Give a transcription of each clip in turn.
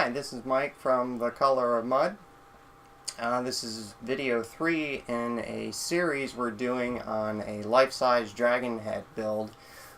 Hi, this is Mike from The Color of Mud. This is video 3 in a series we're doing on a life-size dragon head build.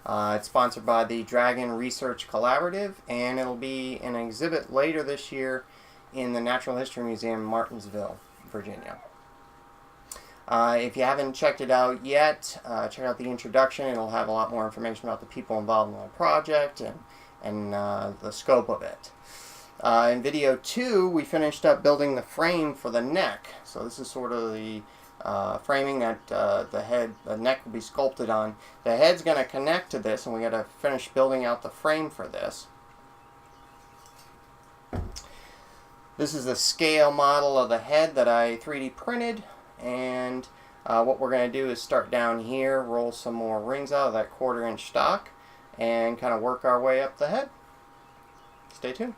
It's sponsored by the Dragon Research Collaborative, and it'll be an exhibit later this year in the Natural History Museum in Martinsville, Virginia. If you haven't checked it out yet, check out the introduction. It'll have a lot more information about the people involved in the project and the scope of it. In video 2, we finished up building the frame for the neck. So this is sort of the framing that the neck will be sculpted on. The head's going to connect to this, and we got to finish building out the frame for this. This is a scale model of the head that I 3D printed, and what we're going to do is start down here, roll some more rings out of that 1/4-inch stock, and kind of work our way up the head. Stay tuned.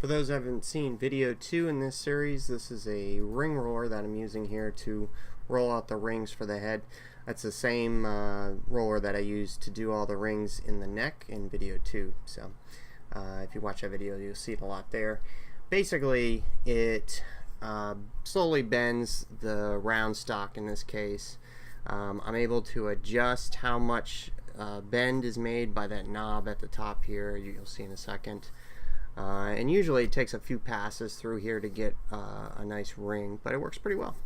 For those who haven't seen video 2 in this series, this is a ring roller that I'm using here to roll out the rings for the head. That's the same roller that I used to do all the rings in the neck in video 2. So if you watch that video, you'll see it a lot there. Basically, it slowly bends the round stock in this case. I'm able to adjust how much bend is made by that knob at the top here. You'll see in a second. And usually it takes a few passes through here to get a nice ring, but it works pretty well.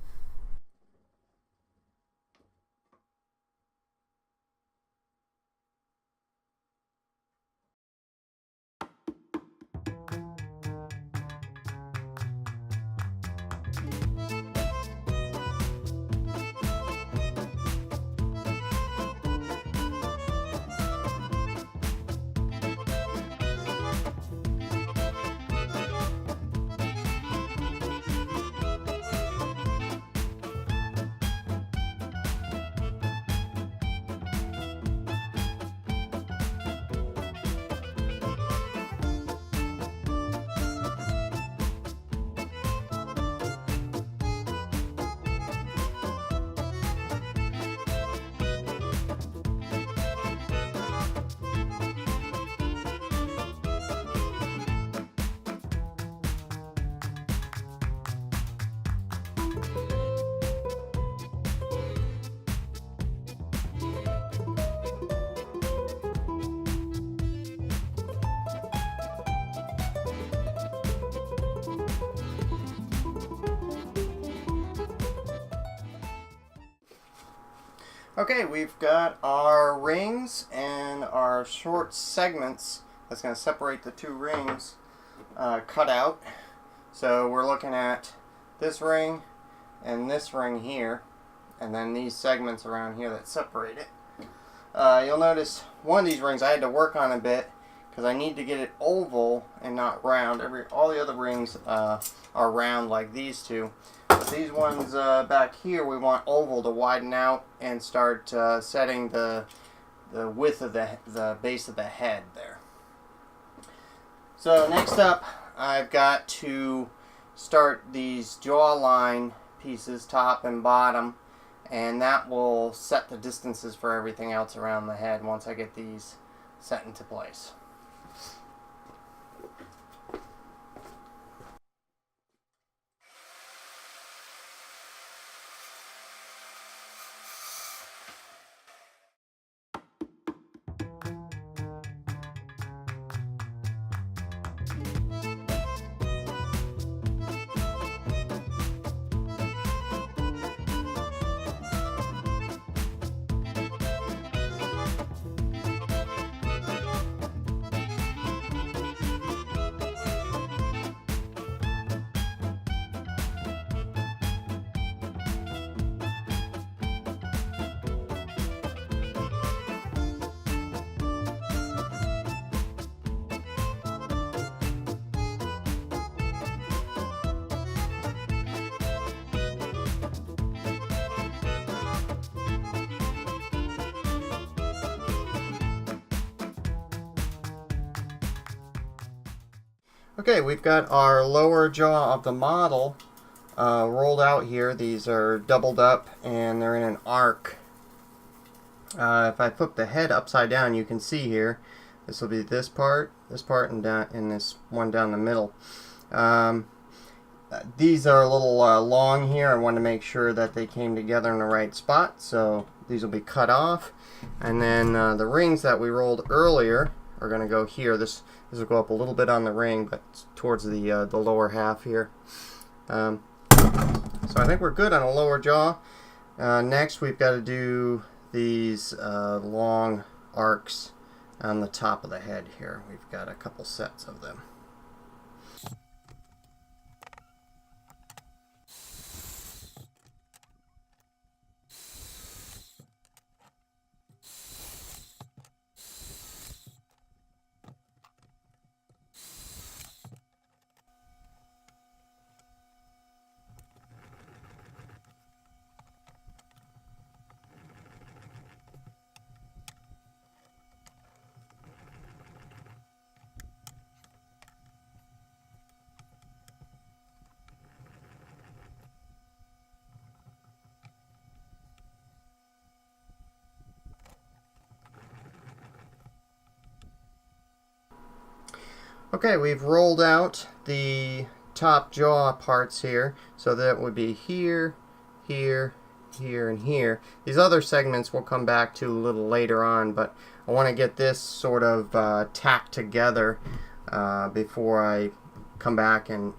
Okay, we've got our rings and our short segments that's going to separate the two rings cut out. So we're looking at this ring and this ring here, and then these segments around here that separate it. You'll notice one of these rings I had to work on a bit because I need to get it oval and not round. All the other rings are round like these two. But these ones back here we want oval to widen out and start setting the width of the base of the head there. So next up, I've got to start these jawline pieces, top and bottom, and that will set the distances for everything else around the head once I get these set into place. Okay, we've got our lower jaw of the model rolled out here. These are doubled up and they're in an arc. If I flip the head upside down, you can see here, this will be this part, and down, and this one down the middle. These are a little long here. I want to make sure that they came together in the right spot, so these will be cut off. And then the rings that we rolled earlier are going to go here. This will go up a little bit on the ring, but towards the lower half here. So I think we're good on a lower jaw. Next, we've got to do these long arcs on the top of the head here. We've got a couple sets of them. Okay, we've rolled out the top jaw parts here, so that would be here, here, here, and here. These other segments we'll come back to a little later on, but I want to get this sort of tacked together before I come back and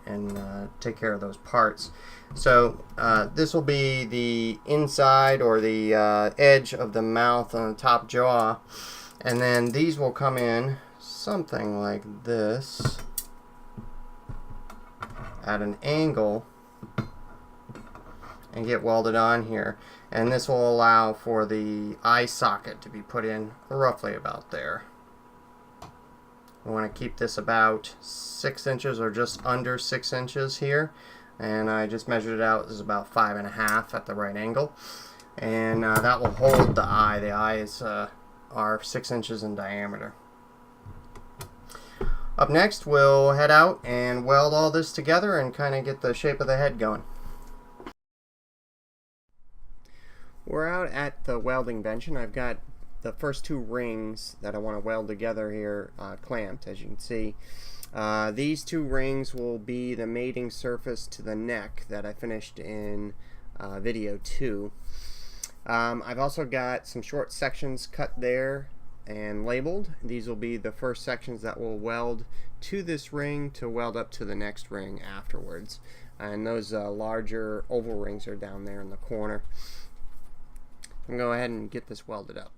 take care of those parts. So this will be the inside or the edge of the mouth on the top jaw, and then these will come in something like this at an angle and get welded on here, and this will allow for the eye socket to be put in roughly about there. We want to keep this about 6 inches or just under 6 inches here, and I just measured it out. This is about 5.5 at the right angle, and that will hold the eye. The eyes are 6 inches in diameter. Up next, we'll head out and weld all this together and kind of get the shape of the head going. We're out at the welding bench, and I've got the first 2 rings that I want to weld together here clamped, as you can see. These 2 rings will be the mating surface to the neck that I finished in video 2. I've also got some short sections cut there and labeled. These will be the first sections that will weld to this ring to weld up to the next ring afterwards, and those larger oval rings are down there in the corner. I'm going to go ahead and get this welded up.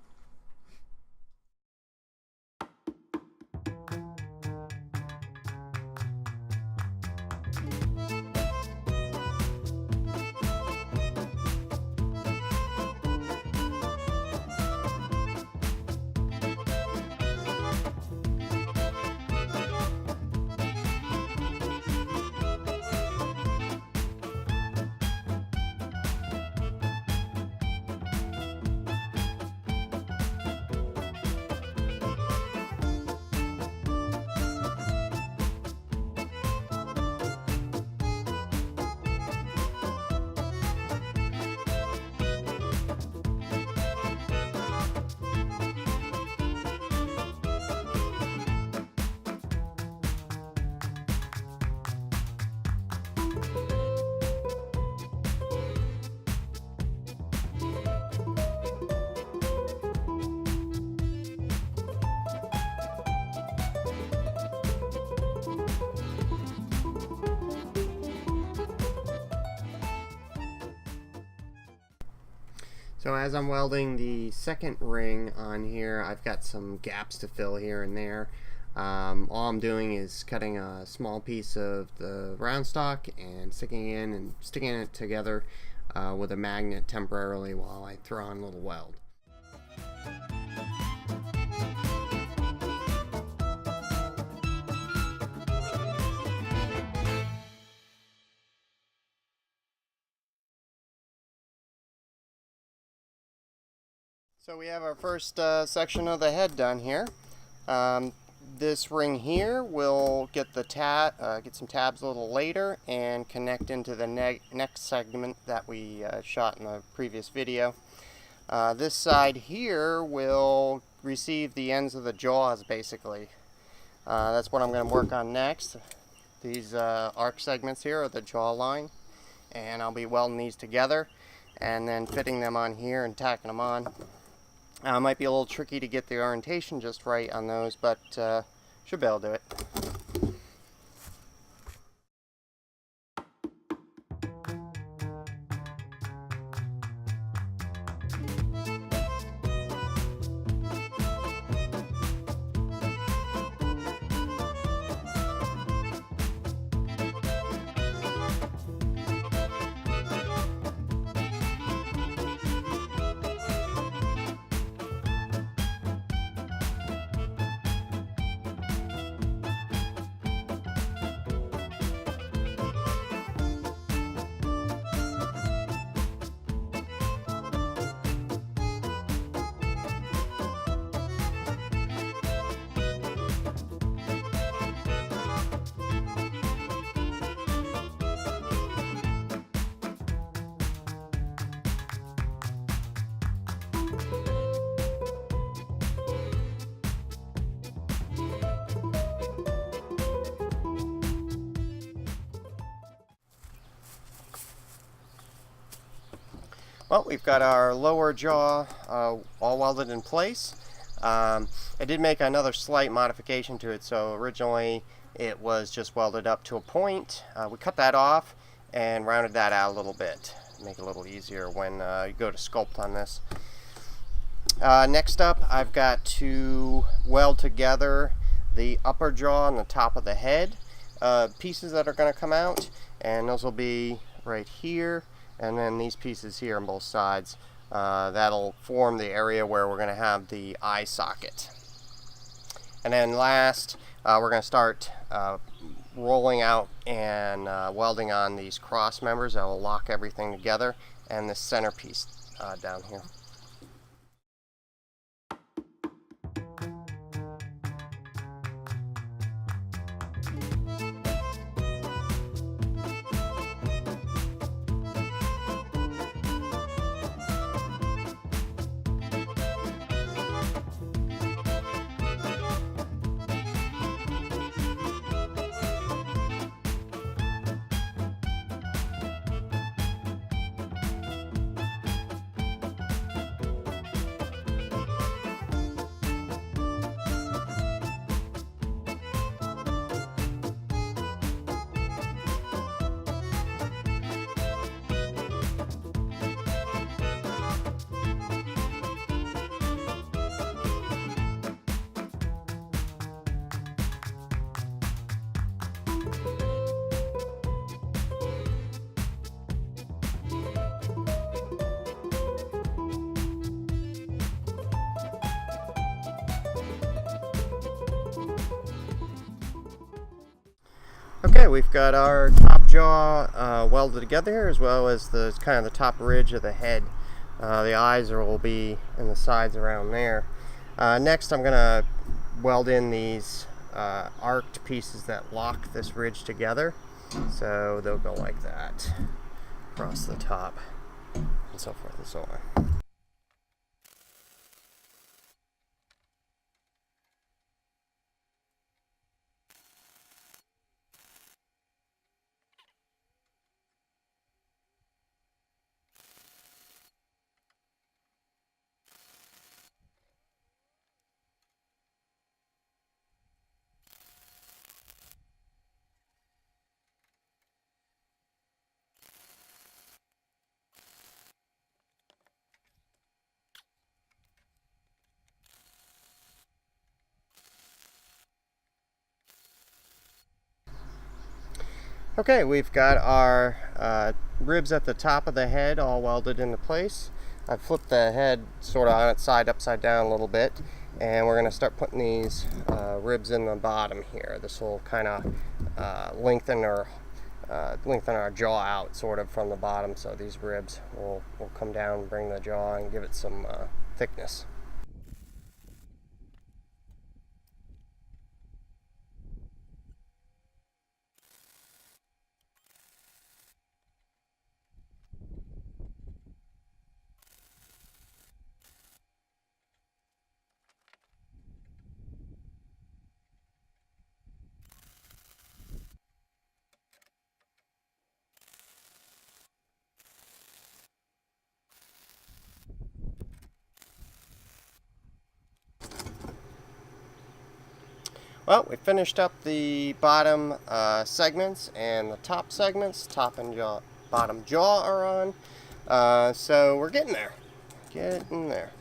So as I'm welding the second ring on here, I've got some gaps to fill here and there. All I'm doing is cutting a small piece of the round stock and sticking it together with a magnet temporarily while I throw on a little weld. So we have our first section of the head done here. This ring here will get get some tabs a little later and connect into the neck segment that we shot in the previous video. This side here will receive the ends of the jaws, basically. That's what I'm going to work on next. These arc segments here are the jaw line, and I'll be welding these together and then fitting them on here and tacking them on. It might be a little tricky to get the orientation just right on those, but should be able to do it. Well, we've got our lower jaw all welded in place. I did make another slight modification to it. So originally it was just welded up to a point. We cut that off and rounded that out a little bit to make it a little easier when you go to sculpt on this. Next up, I've got to weld together the upper jaw and the top of the head pieces that are going to come out, and those will be right here, and then these pieces here on both sides. That'll form the area where we're going to have the eye socket. And then last, we're going to start rolling out and welding on these cross members that will lock everything together, and the centerpiece down here. Okay, we've got our top jaw welded together here, as well as the kind of the top ridge of the head. The eyes will be in the sides around there. Next, I'm going to weld in these arced pieces that lock this ridge together. So they'll go like that across the top, and so forth and so on. Okay, we've got our ribs at the top of the head all welded into place. I've flipped the head sort of on its side upside down a little bit, and we're going to start putting these ribs in the bottom here. This will kind of lengthen our jaw out sort of from the bottom, so these ribs will come down and bring the jaw and give it some thickness. Well, we finished up the bottom segments and the top segments. Top and bottom jaw are on. So we're getting there. Getting there.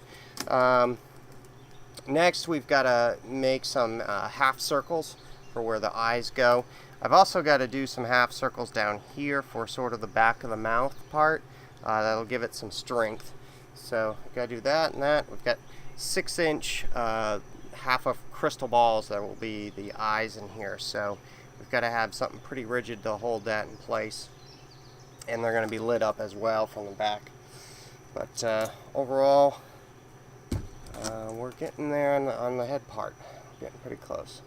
Next, we've got to make some half circles for where the eyes go. I've also got to do some half circles down here for sort of the back of the mouth part. That'll give it some strength. So we've got to do that and that. We've got 6-inch half of crystal balls that will be the eyes in here. So we've got to have something pretty rigid to hold that in place. And they're going to be lit up as well from the back. But overall, we're getting there on the head part. Getting pretty close.